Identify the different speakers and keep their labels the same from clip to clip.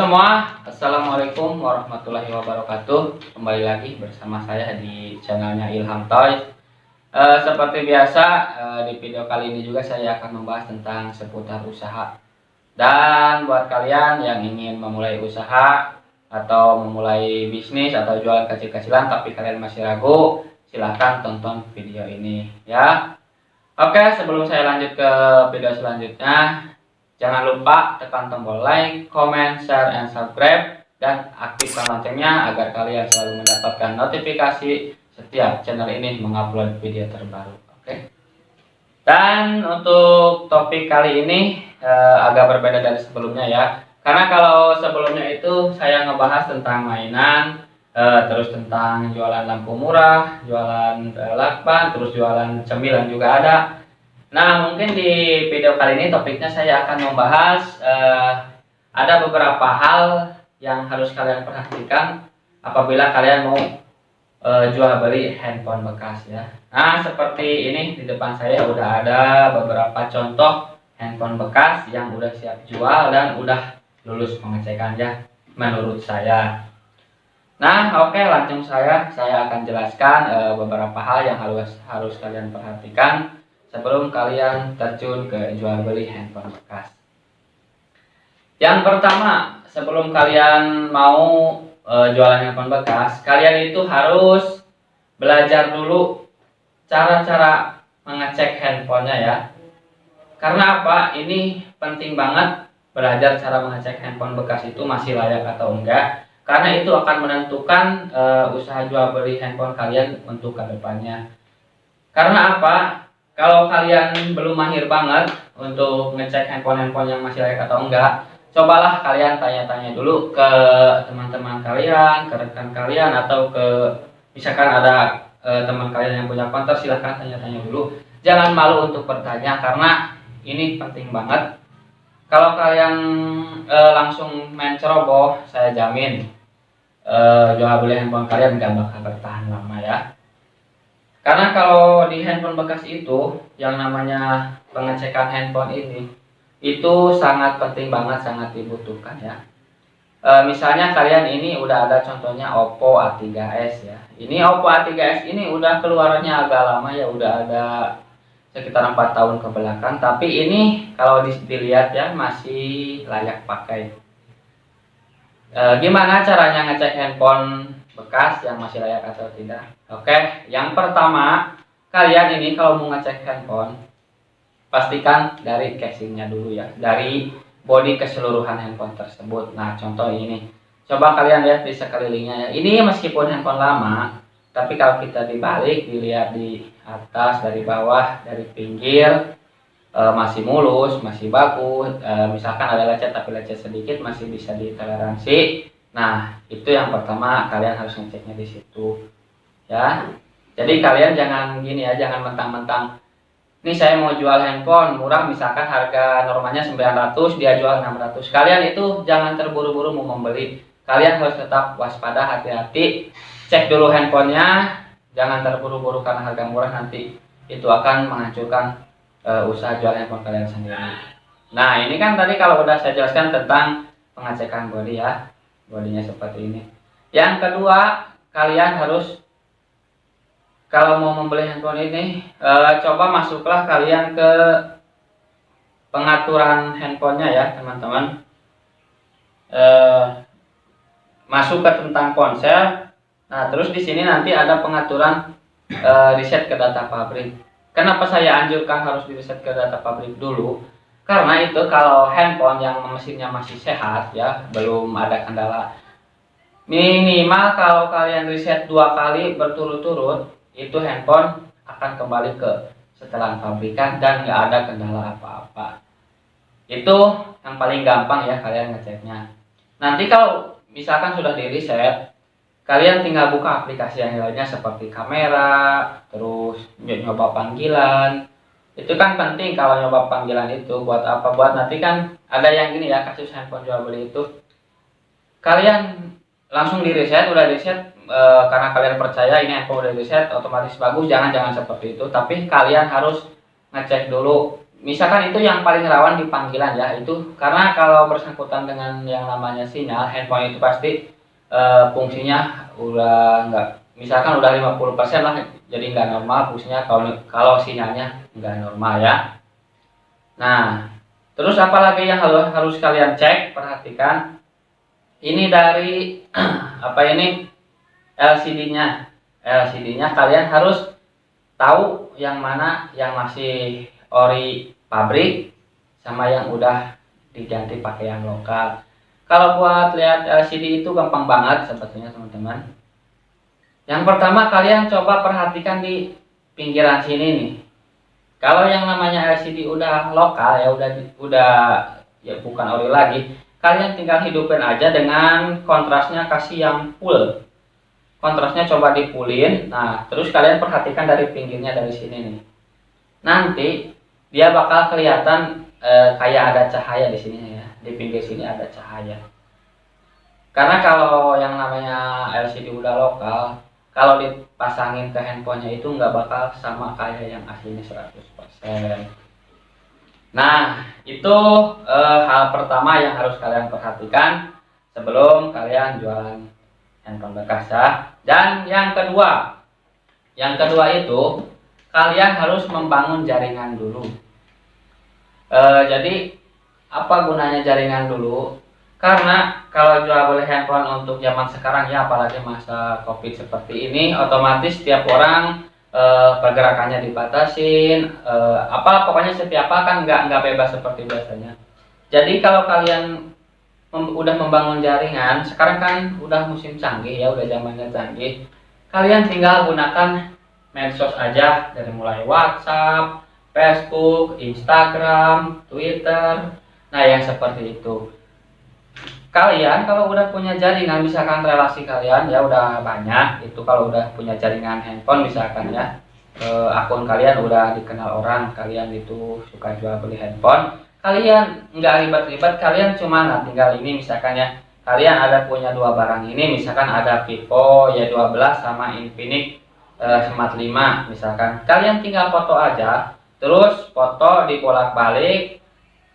Speaker 1: semua, Assalamualaikum warahmatullahi wabarakatuh. Kembali lagi bersama saya di channelnya Ilham Toys. Seperti biasa, di video kali ini juga saya akan membahas tentang seputar usaha. Dan buat kalian yang ingin memulai usaha atau memulai bisnis atau jualan kecil-kecilan tapi kalian masih ragu, silahkan tonton video ini ya. Oke, sebelum saya lanjut ke video selanjutnya, jangan lupa tekan tombol like, comment, share, and subscribe, dan aktifkan loncengnya agar kalian selalu mendapatkan notifikasi setiap channel ini mengupload video terbaru. Oke. Dan untuk topik kali ini agak berbeda dari sebelumnya ya. Karena kalau sebelumnya itu saya ngebahas tentang mainan, terus tentang jualan lampu murah, jualan lakban, terus jualan cemilan juga ada. Nah, mungkin di video kali ini topiknya saya akan membahas ada beberapa hal yang harus kalian perhatikan apabila kalian mau jual beli handphone bekas ya. Nah, seperti ini di depan saya udah ada beberapa contoh handphone bekas yang udah siap jual dan udah lulus pengecekannya menurut saya. Nah, oke, langsung saya akan jelaskan beberapa hal yang harus kalian perhatikan sebelum kalian terjun ke jual beli handphone bekas. Yang pertama, sebelum kalian mau jualan handphone bekas, kalian itu harus belajar dulu cara-cara mengecek handphonenya ya. Karena apa? Ini penting banget belajar cara mengecek handphone bekas itu masih layak atau enggak. Karena itu akan menentukan usaha jual beli handphone kalian untuk kedepannya. Karena apa? Kalau kalian belum mahir banget untuk ngecek handphone yang masih layak atau enggak, cobalah kalian tanya-tanya dulu ke teman-teman kalian, ke rekan kalian, atau ke misalkan ada teman kalian yang punya konter, silahkan tanya-tanya dulu. Jangan malu untuk bertanya karena ini penting banget. Kalau kalian langsung main ceroboh, saya jamin jual beli handphone kalian nggak bakal bertahan lama ya. Karena kalau di handphone bekas itu yang namanya pengecekan handphone ini itu sangat penting banget, sangat dibutuhkan ya. Misalnya kalian ini udah ada contohnya Oppo A3s ya. Ini Oppo A3s ini udah keluarannya agak lama ya, udah ada sekitar 4 tahun ke belakang, tapi ini kalau dilihat ya masih layak pakai. Gimana caranya ngecek handphone bekas yang masih layak atau tidak? Oke, yang pertama, kalian ini kalau mau ngecek handphone, pastikan dari casingnya dulu ya, dari bodi keseluruhan handphone tersebut. Nah, contoh ini, coba kalian lihat di sekelilingnya ya. Ini meskipun handphone lama, tapi kalau kita dibalik, dilihat di atas, dari bawah, dari pinggir, masih mulus, masih bagus. Misalkan ada lecet tapi lecet sedikit masih bisa ditoleransi. Nah, itu yang pertama kalian harus ngeceknya di situ ya. Jadi kalian jangan gini ya, jangan mentang-mentang ini saya mau jual handphone murah, misalkan harga normalnya 900, dia jual 600. Kalian itu jangan terburu-buru mau membeli. Kalian harus tetap waspada, hati-hati, cek dulu handphonenya, jangan terburu-buru karena harga murah, nanti itu akan menghancurkan usaha jual handphone kalian sendiri. Nah, ini kan tadi kalau udah saya jelaskan tentang pengecekan bodi ya, bodinya seperti ini. Yang kedua, kalian harus kalau mau membeli handphone ini, coba masuklah kalian ke pengaturan handphonenya ya teman-teman. Masuk ke tentang ponsel. Nah, terus di sini nanti ada pengaturan reset ke data pabrik. Kenapa saya anjurkan harus di reset ke data pabrik dulu? Karena itu kalau handphone yang mesinnya masih sehat ya, belum ada kendala, minimal kalau kalian reset 2 kali berturut-turut, itu handphone akan kembali ke setelan pabrikan dan nggak ada kendala apa-apa. Itu yang paling gampang ya kalian ngeceknya. Nanti kalau misalkan sudah di reset, kalian tinggal buka aplikasi yang lainnya seperti kamera, terus nyoba panggilan. Itu kan penting kalau nyoba panggilan itu buat apa? Buat nanti kan ada yang gini ya, kasus handphone jual beli itu. Kalian langsung di reset, udah reset karena kalian percaya ini handphone udah reset otomatis bagus. Jangan seperti itu, tapi kalian harus ngecek dulu misalkan itu yang paling rawan di panggilan ya, itu karena kalau bersangkutan dengan yang namanya sinyal handphone itu pasti fungsinya udah nggak, misalkan udah 50% lah, jadi nggak normal fungsinya kalau sinyalnya nggak normal ya. Nah, terus apalagi yang harus kalian cek, perhatikan ini dari apa ini, LCD-nya. LCD-nya kalian harus tahu yang mana yang masih ori pabrik sama yang udah diganti pakai yang lokal. Kalau buat lihat LCD itu gampang banget sebetulnya teman-teman. Yang pertama kalian coba perhatikan di pinggiran sini nih. Kalau yang namanya LCD udah lokal ya, udah ya bukan ori lagi, kalian tinggal hidupin aja dengan kontrasnya kasih yang full. Kontrasnya coba dipulin. Nah, terus kalian perhatikan dari pinggirnya dari sini nih. Nanti dia bakal kelihatan kayak ada cahaya di sini ya. Di pinggir sini ada cahaya. Karena kalau yang namanya LCD udah lokal, kalau dipasangin ke handphonenya itu nggak bakal sama kayak yang aslinya 100%. Nah, itu hal pertama yang harus kalian perhatikan sebelum kalian jualan handphone bekas ya. Dan yang kedua itu kalian harus membangun jaringan dulu. Jadi apa gunanya jaringan dulu? Karena kalau jual beli handphone untuk zaman sekarang ya, apalagi masa COVID seperti ini, otomatis setiap orang pergerakannya dibatasin, pokoknya setiap kan nggak bebas seperti biasanya. Jadi kalau kalian udah membangun jaringan, sekarang kan udah musim canggih ya, udah zamannya canggih. Kalian tinggal gunakan medsos aja, dari mulai WhatsApp, Facebook, Instagram, Twitter. Nah, yang seperti itu. Kalian kalau udah punya jaringan, misalkan relasi kalian ya udah banyak, itu kalau udah punya jaringan handphone misalkan ya, akun kalian udah dikenal orang, kalian itu suka jual beli handphone, kalian nggak ribet-ribet, kalian cuma tinggal ini misalkan ya, kalian ada punya dua barang ini, misalkan ada Vivo ya 12 sama Infinix Smart 5 misalkan, kalian tinggal foto aja, terus foto dibolak-balik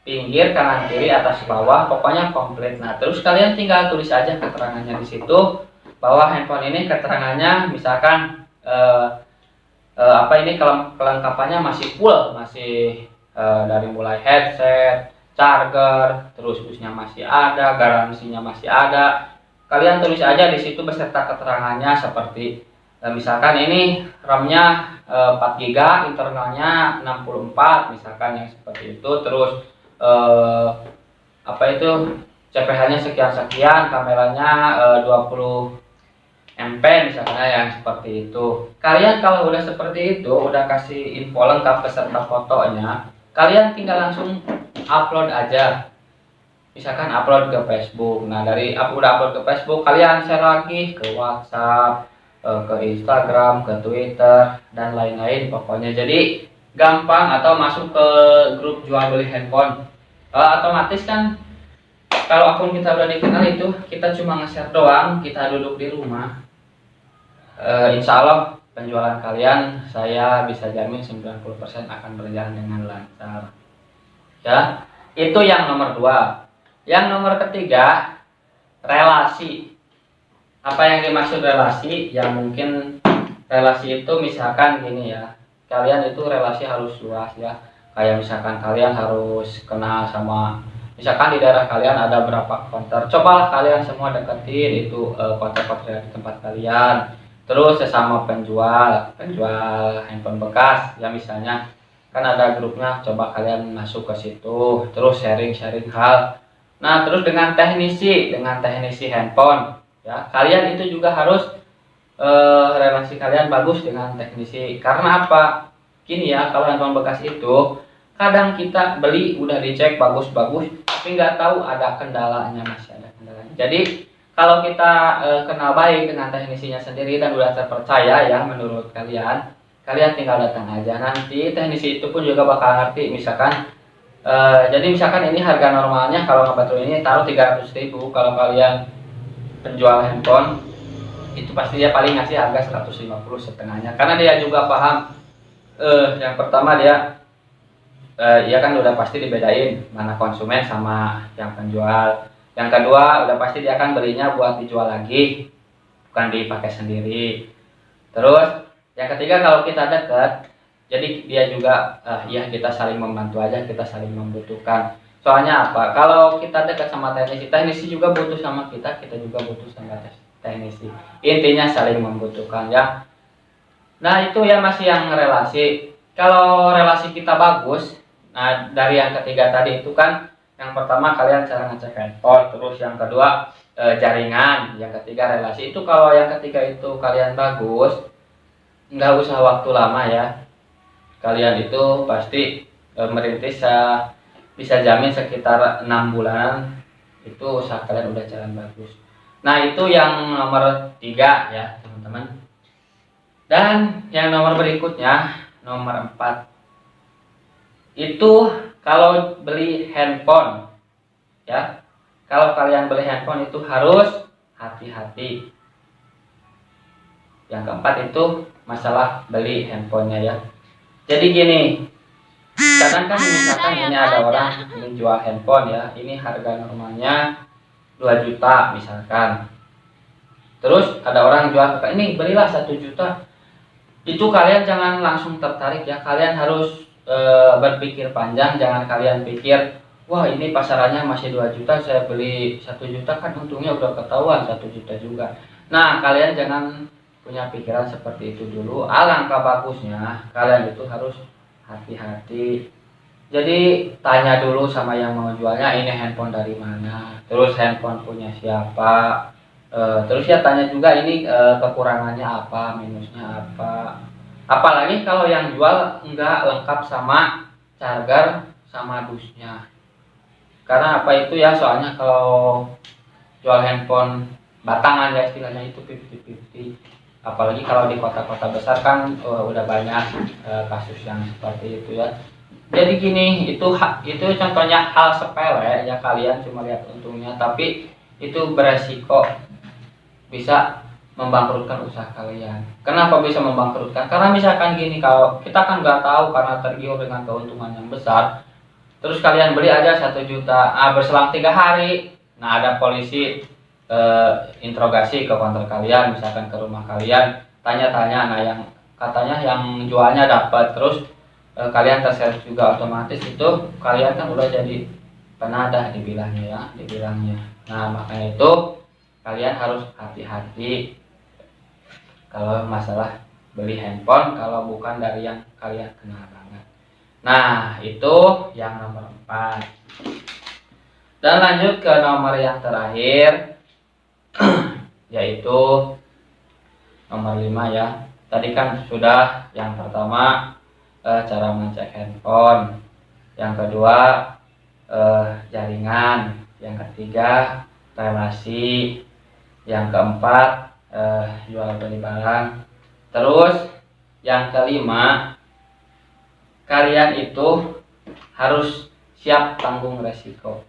Speaker 1: pinggir, kanan, kiri, atas, bawah, pokoknya komplit. Nah, terus kalian tinggal tulis aja keterangannya di situ bahwa handphone ini keterangannya misalkan kelengkapannya masih full, masih dari mulai headset, charger, terus busnya masih ada, garansinya masih ada. Kalian tulis aja di situ beserta keterangannya seperti misalkan ini RAM-nya 4 GB, internalnya 64 misalkan, yang seperti itu. Terus CPH-nya sekian-sekian, kameranya 20 MP misalnya, yang seperti itu. Kalian kalau udah seperti itu, udah kasih info lengkap beserta fotonya, kalian tinggal langsung upload aja. Misalkan upload ke Facebook. Nah, udah upload ke Facebook, kalian share lagi ke WhatsApp, ke Instagram, ke Twitter, dan lain-lain pokoknya. Jadi gampang, atau masuk ke grup jual beli handphone. Otomatis kan kalau akun kita udah dikenal, itu kita cuma nge-share doang, kita duduk di rumah, insya Allah penjualan kalian saya bisa jamin 90% akan berjalan dengan lancar ya. Itu yang nomor 2. Yang nomor ketiga, relasi. Apa yang dimaksud relasi? Ya mungkin relasi itu misalkan gini ya, kalian itu relasi harus luas ya. Kayak misalkan kalian harus kenal sama, misalkan di daerah kalian ada berapa konter, cobalah kalian semua deketin itu konter-konter di tempat kalian. Terus sesama penjual handphone bekas ya, misalnya kan ada grupnya, coba kalian masuk ke situ, terus sharing hal. Nah, terus dengan teknisi handphone ya, kalian itu juga harus relasi kalian bagus dengan teknisi. Karena apa? Gini ya, kalau handphone bekas itu kadang kita beli udah dicek bagus-bagus, tapi nggak tahu ada kendalanya, masih ada kendalanya. Jadi kalau kita kenal baik dengan teknisinya sendiri dan udah terpercaya ya menurut kalian tinggal datang aja. Nanti teknisi itu pun juga bakal ngerti. Misalkan jadi misalkan ini harga normalnya kalau ngebetul ini taruh 300.000, kalau kalian penjual handphone itu pasti dia paling ngasih harga 150 setengahnya, karena dia juga paham. Yang pertama dia ya kan udah pasti dibedain mana konsumen sama yang penjual. Yang kedua udah pasti dia akan belinya buat dijual lagi, bukan dipakai sendiri. Terus yang ketiga kalau kita dekat, jadi dia juga ya kita saling membantu aja, kita saling membutuhkan. Soalnya apa? Kalau kita dekat sama teknisi, teknisi juga butuh sama kita juga butuh sama teknisi. Intinya saling membutuhkan ya. Nah itu ya masih yang relasi. Kalau relasi kita bagus, nah dari yang ketiga tadi itu kan, yang pertama kalian cara ngecek handphone, terus yang kedua jaringan, yang ketiga relasi. Itu kalau yang ketiga itu kalian bagus, nggak usah waktu lama ya. Kalian itu pasti merintis bisa jamin sekitar 6 bulanan itu usaha kalian udah jalan bagus. Nah itu yang nomor 3 ya teman-teman. Dan yang nomor berikutnya, nomor 4 itu kalau beli handphone ya. Kalau kalian beli handphone itu harus hati-hati. Yang keempat itu masalah beli handphonenya ya. Jadi gini, kadang kan misalkan ini ada orang menjual handphone ya, ini harga normalnya 2 juta misalkan. Terus ada orang jual, ini belilah 1 juta. Itu kalian jangan langsung tertarik ya, kalian harus berpikir panjang, jangan kalian pikir, wah ini pasarannya masih 2 juta, saya beli 1 juta kan untungnya udah ketahuan 1 juta juga. Nah kalian jangan punya pikiran seperti itu dulu. Alangkah bagusnya kalian itu harus hati-hati. Jadi tanya dulu sama yang mau jualnya, ini handphone dari mana, terus handphone punya siapa. Terus ya tanya juga ini kekurangannya apa, minusnya apa. Apalagi kalau yang jual enggak lengkap sama charger sama dusnya. Karena apa itu ya, soalnya kalau jual handphone batangan ya istilahnya itu 50-50. Apalagi kalau di kota-kota besar kan udah banyak kasus yang seperti itu ya. Jadi gini, itu contohnya hal sepele ya, kalian cuma lihat untungnya, tapi itu beresiko bisa membangkrutkan usaha kalian. Kenapa bisa membangkrutkan? Karena misalkan gini, kalau kita kan nggak tahu karena tergiur dengan keuntungan yang besar, terus kalian beli aja 1 juta, berselang 3 hari, nah ada polisi interogasi ke kantor kalian, misalkan ke rumah kalian, tanya-tanya, nah yang katanya yang jualnya dapat, terus kalian terseret juga, otomatis itu kalian kan udah jadi penadah dibilangnya. Nah makanya itu kalian harus hati-hati kalau masalah beli handphone, kalau bukan dari yang kalian kenal banget. Nah itu yang nomor 4. Dan lanjut ke nomor yang terakhir yaitu nomor 5 ya. Tadi kan sudah yang pertama cara mengecek handphone, yang kedua jaringan, yang ketiga relasi, yang keempat jual beli barang, terus yang kelima kalian itu harus siap tanggung resiko.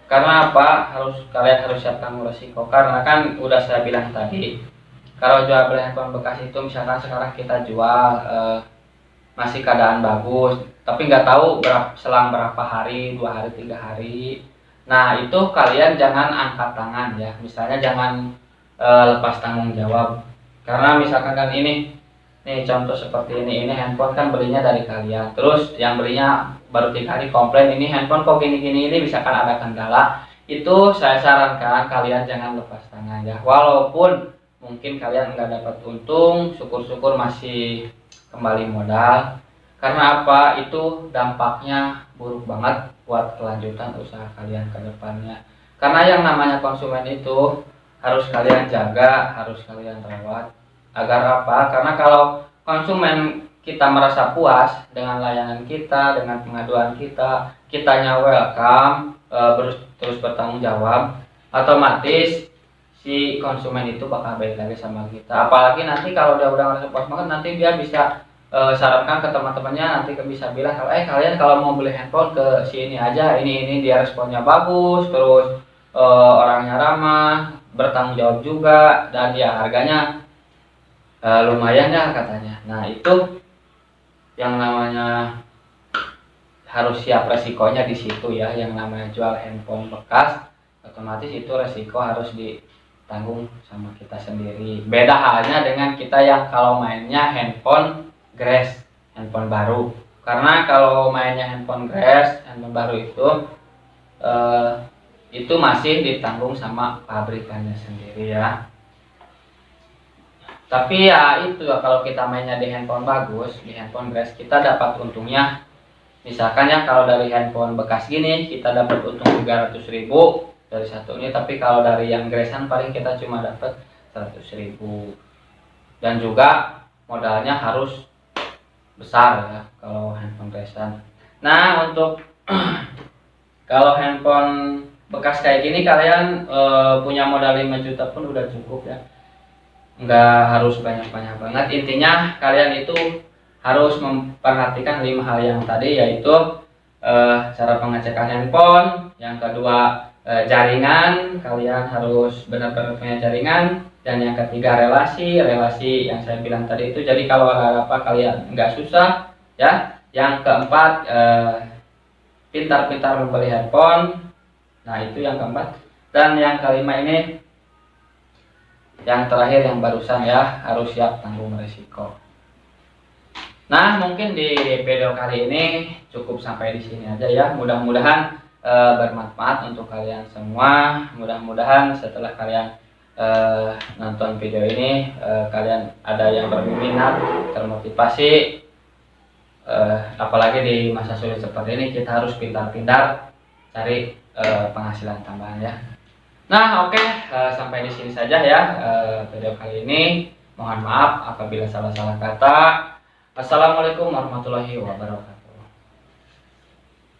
Speaker 1: Karena apa? Kalian harus siap tanggung resiko, karena kan udah saya bilang tadi, kalau jual beli handphone bekas itu misalkan sekarang kita jual masih keadaan bagus, tapi nggak tahu selang berapa hari, 2 hari, 3 hari. Nah itu kalian jangan angkat tangan ya, misalnya jangan lepas tanggung jawab. Karena misalkan kan ini nih contoh seperti ini handphone kan belinya dari kalian, terus yang belinya baru 3 hari komplain, ini handphone kok gini-gini, ini misalkan ada kendala, itu saya sarankan kalian jangan lepas tangan ya. Walaupun mungkin kalian nggak dapat untung, syukur-syukur masih kembali modal. Karena apa? Itu dampaknya buruk banget buat kelanjutan usaha kalian ke depannya. Karena yang namanya konsumen itu harus kalian jaga, harus kalian rawat. Agar apa? Karena kalau konsumen kita merasa puas dengan layanan kita, dengan pengaduan kita, kitanya welcome, terus bertanggung jawab, otomatis si konsumen itu bakal baik lagi sama kita. Apalagi nanti kalau dia udah ngerasa puas banget, nanti dia bisa sarankan ke teman-temannya, nanti bisa bilang kalau kalian kalau mau beli handphone ke sini aja, ini dia responnya bagus, terus orangnya ramah, bertanggung jawab juga, dan ya harganya lumayan ya katanya. Nah itu yang namanya harus siap resikonya di situ ya. Yang namanya jual handphone bekas, otomatis itu resiko harus ditanggung sama kita sendiri. Beda halnya dengan kita yang kalau mainnya handphone gres, handphone baru. Karena kalau mainnya handphone gres, handphone baru itu masih ditanggung sama pabrikannya sendiri ya. Tapi ya itu ya, kalau kita mainnya di handphone bagus, di handphone gres, kita dapat untungnya. Misalkan ya kalau dari handphone bekas gini kita dapat untung 300.000 dari satu ini, tapi kalau dari yang gresan paling kita cuma dapat 100.000. Dan juga modalnya harus besar ya kalau handphone gresan. Nah, untuk kalau handphone bekas kayak gini kalian punya modal 5 juta pun udah cukup ya. Nggak harus banyak-banyak banget. Intinya kalian itu harus memperhatikan 5 hal yang tadi, yaitu cara pengecekan handphone, yang kedua jaringan, kalian harus benar-benar punya jaringan, dan yang ketiga relasi yang saya bilang tadi itu. Jadi kalau ada apa kalian nggak susah ya. Yang keempat pintar-pintar membeli handphone. Nah itu yang keempat. Dan yang kelima ini, yang terakhir yang barusan ya, harus siap tanggung resiko. Nah, mungkin di video kali ini cukup sampai di sini aja ya. Mudah-mudahan bermanfaat untuk kalian semua. Mudah-mudahan setelah kalian nonton video ini kalian ada yang berminat, termotivasi. Apalagi di masa sulit seperti ini kita harus pintar-pintar cari penghasilan tambahan ya. Nah, oke, sampai di sini saja ya video kali ini. Mohon maaf apabila salah-salah kata. Assalamualaikum warahmatullahi wabarakatuh.